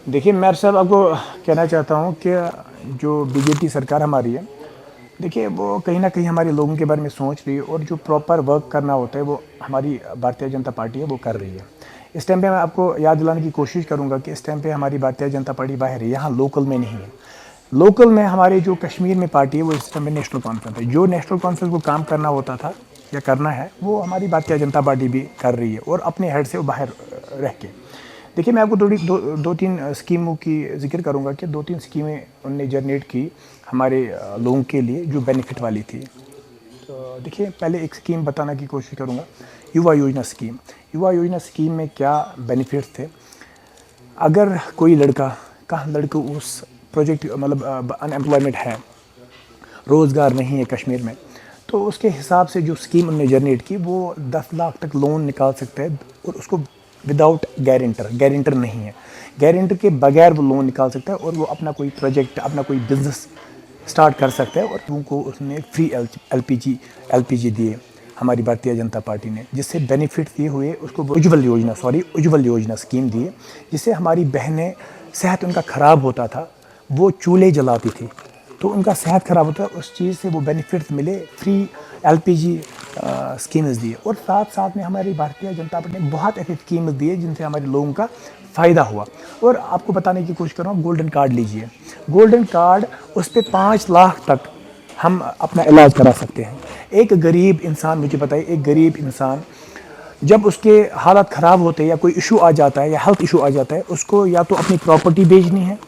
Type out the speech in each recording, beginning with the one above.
देखिए मैं साहब आपको कहना चाहता हूँ कि जो बीजेपी सरकार हमारी है, देखिए वो कहीं ना कहीं हमारे लोगों के बारे में सोच रही है और जो प्रॉपर वर्क करना होता है वो हमारी भारतीय जनता पार्टी है वो कर रही है। इस टाइम पे मैं आपको याद दिलाने की कोशिश करूँगा कि इस टाइम पे हमारी भारतीय जनता पार्टी बाहर है, यहाँ लोकल में नहीं है। लोकल में हमारे जो कश्मीर में पार्टी है वो इस टाइम में नेशनल कॉन्फ्रेंस है। जो नेशनल कॉन्फ्रेंस को काम करना होता था या करना है वो हमारी भारतीय जनता पार्टी भी कर रही है और अपने हेड से वो बाहर रह के। देखिए मैं आपको दो तीन स्कीमों की जिक्र करूंगा कि दो तीन स्कीमें उनने जनरेट की हमारे लोगों के लिए जो बेनिफिट वाली थी। तो देखिए पहले एक स्कीम बताने की कोशिश करूंगा, युवा योजना स्कीम। युवा योजना स्कीम में क्या बेनिफिट्स थे? अगर कोई लड़का उस प्रोजेक्ट मतलब अनएम्प्लॉयमेंट है, रोज़गार नहीं है कश्मीर में, तो उसके हिसाब से जो स्कीम उन्होंने जनरेट की वो 10 लाख तक लोन निकाल सकते हैं और उसको विदाउट गारंटर नहीं है, गारंटर के बगैर वो लोन निकाल सकता है और वो अपना कोई प्रोजेक्ट, अपना कोई बिजनेस स्टार्ट कर सकता है। और उनको उसने फ्री एलपीजी दिए हमारी भारतीय जनता पार्टी ने, जिससे बेनिफिट दिए हुए उसको उज्ज्वल योजना स्कीम दिए, जिससे हमारी बहनें सेहत उनका ख़राब होता था, वो चूल्हे जलाती थी तो उनका सेहत ख़राब होता है, उस चीज़ से वो बेनिफिट्स मिले, फ्री एलपीजी स्कीम्स दिए। और साथ साथ में हमारी भारतीय जनता पार्टी ने बहुत ऐसी स्कीम्स दिए जिनसे हमारे लोगों का फ़ायदा हुआ। और आपको बताने की कोशिश कर रहा हूँ, गोल्डन कार्ड लीजिए, गोल्डन कार्ड उस पर 5 लाख तक हम अपना इलाज करा सकते हैं। एक गरीब इंसान, मुझे बताइए, एक गरीब इंसान जब उसके हालत ख़राब होते हैं या कोई इशू आ जाता है या हेल्थ इशू आ जाता है, उसको या तो अपनी प्रॉपर्टी बेचनी है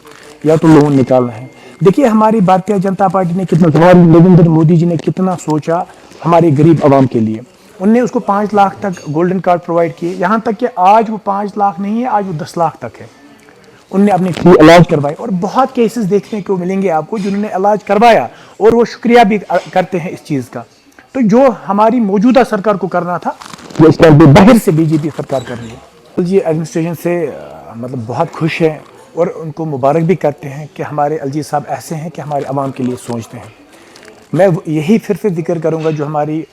या तो लोन निकालना है। देखिए हमारी भारतीय जनता पार्टी ने कितना, नरेंद्र मोदी जी ने कितना सोचा हमारे गरीब आवाम के लिए। उनने उसको 5 लाख तक गोल्डन कार्ड प्रोवाइड किए, यहाँ तक कि आज वो 5 लाख नहीं है, आज वो 10 लाख तक है। उनने अपने फ्री इलाज करवाए और बहुत केसेस देखने को मिलेंगे आपको जिन्होंने इलाज करवाया और वो शुक्रिया भी करते हैं इस चीज़ का। तो जो हमारी मौजूदा सरकार को करना था वो इस टाइम पे बाहर से बीजेपी सरकार कर रही है। जी एडमिनिस्ट्रेशन से मतलब बहुत खुश है और उनको मुबारक भी करते हैं कि हमारे अलजी साहब ऐसे हैं कि हमारे आवाम के लिए सोचते हैं। मैं यही फिर से जिक्र करूंगा, जो हमारी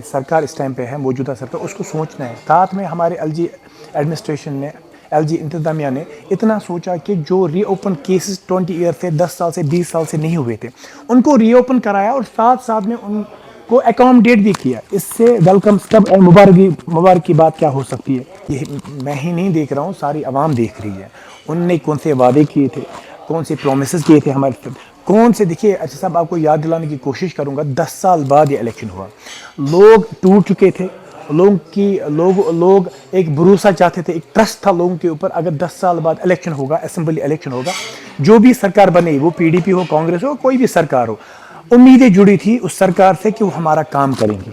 सरकार इस टाइम पे है, मौजूदा सरकार, उसको सोचना है। साथ में हमारे एलजी एडमिनिस्ट्रेशन ने, एलजी इंतज़ामिया ने इतना सोचा कि जो रीओपन केसेस 20 ईयर से, 10 साल से, 20 साल से नहीं हुए थे, उनको रीओपन कराया और साथ साथ में उनको अकोमोडेट भी किया। इससे वेलकम स्टेप और मुबारक की बात क्या हो सकती है? ये मैं ही नहीं देख रहा हूँ, सारी आवाम देख रही है। उनने कौन से वादे किए थे, कौन से प्रोमिसेस किए थे हमारे, कौन से। देखिए अच्छा साहब, आपको याद दिलाने की कोशिश करूंगा, 10 साल बाद ये इलेक्शन हुआ, लोग टूट चुके थे, लोग एक भरोसा चाहते थे, एक ट्रस्ट था लोगों के ऊपर। अगर 10 साल बाद इलेक्शन होगा, असेंबली इलेक्शन होगा, जो भी सरकार बने, वो पीडीपी हो, कांग्रेस हो, कोई भी सरकार हो, उम्मीदें जुड़ी थी उस सरकार से कि वो हमारा काम करेंगे।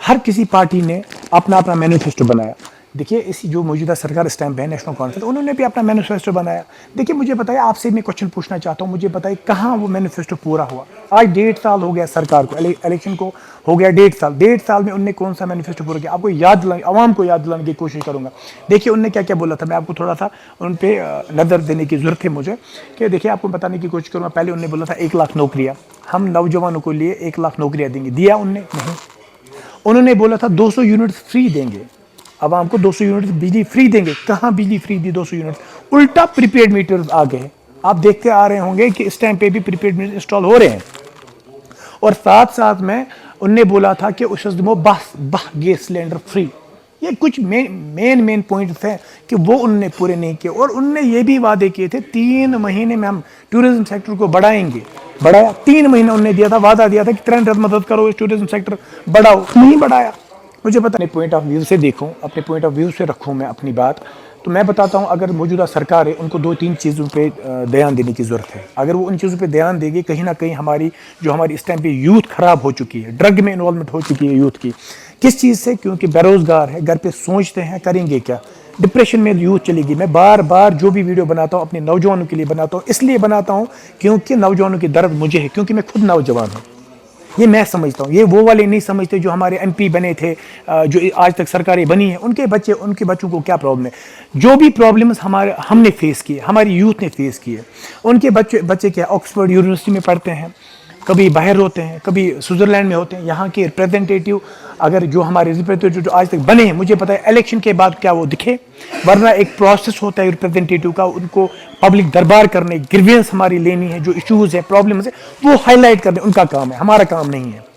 हर किसी पार्टी ने अपना अपना मैनिफेस्टो बनाया। देखिए इसी जो मौजूदा सरकार इस टाइम पे है, नेशनल कॉन्फ्रेंस, उन्होंने भी अपना मैनिफेस्टो बनाया। देखिए मुझे बताइए, आपसे मैं क्वेश्चन पूछना चाहता हूँ, मुझे बताइए कहाँ वो मैनिफेस्टो पूरा हुआ? आज 1.5 साल हो गया सरकार को, इलेक्शन को हो गया 1.5 साल में उनने कौन सा मैनिफेस्टो पूरा किया? आपको याद दिलाने, आवाम को याद दिलाने की कोशिश करूँगा। देखिए उनने क्या क्या बोला था, मैं आपको थोड़ा सा उन पर नज़र देने की ज़रूरत है मुझे, कि देखिए आपको बताने की कोशिश करूँगा। पहले उन्होंने बोला था 1 लाख नौकरियाँ, हम नौजवानों को लिए 1 लाख नौकरियाँ देंगे, दिया उनने? नहीं। उन्होंने बोला था 200 यूनिट फ्री देंगे, आवाम को 200 यूनिट बिजली फ्री देंगे। कहाँ बिजली फ्री दी 200 यूनिट? उल्टा प्रीपेड मीटर्स आ गए। आप देखते आ रहे होंगे कि इस टाइम पे भी प्रीपेड मीटर इंस्टॉल हो रहे हैं। और साथ साथ में उनने बोला था कि उस गैस सिलेंडर फ्री। ये कुछ मेन पॉइंट्स हैं कि वो उनने पूरे नहीं किए। और उनने ये भी वादे किए थे 3 महीने में हम टूरिज्म सेक्टर को बढ़ाएंगे, बढ़ाया। 3 महीने उनने दिया था, वादा दिया था कि तुरंत मदद करो, इस टूरिज्म सेक्टर बढ़ाओ, नहीं बढ़ाया। मुझे पता, अपने पॉइंट ऑफ व्यू से देखूं, अपने पॉइंट ऑफ व्यू से रखूं मैं अपनी बात, तो मैं बताता हूं, अगर मौजूदा सरकार है उनको 2-3 चीज़ों पे ध्यान देने की ज़रूरत है। अगर वो उन चीज़ों पे ध्यान देगी, कहीं ना कहीं हमारी इस टाइम पे यूथ ख़राब हो चुकी है, ड्रग में इन्वॉल्वमेंट हो चुकी है यूथ की। किस चीज़ से? क्योंकि बेरोज़गार है, घर पे सोचते हैं करेंगे क्या, डिप्रेशन में यूथ चलेगी। मैं बार बार जो भी वीडियो बनाता हूँ अपने नौजवानों के लिए बनाता हूँ, इसलिए बनाता हूँ क्योंकि नौजवानों की दर्द मुझे है, क्योंकि मैं खुद नौजवान हूँ। ये मैं समझता हूँ, ये वो वाले नहीं समझते जो हमारे एमपी बने थे, जो आज तक सरकारें बनी हैं, उनके बच्चों को क्या प्रॉब्लम है। जो भी प्रॉब्लम्स हमने फेस किए, हमारी यूथ ने फेस किए, उनके बच्चे क्या ऑक्सफोर्ड यूनिवर्सिटी में पढ़ते हैं, کبھی باہر ہوتے ہیں، کبھی سوئٹزرلینڈ میں ہوتے ہیں. یہاں کے ریپریزنٹیٹیو اگر جو ہمارے ریپریزنٹیٹیو جو آج تک بنے ہیں، مجھے پتہ ہے الیکشن کے بعد کیا وہ دکھے، ورنہ ایک پروسیس ہوتا ہے ریپریزنٹیٹیو کا، ان کو پبلک دربار کرنے، گریوینس ہماری لینی ہے، جو ایشوز ہیں، پرابلمز ہیں، وہ ہائی لائٹ کرنے، ان کا کام ہے، ہمارا کام نہیں ہے.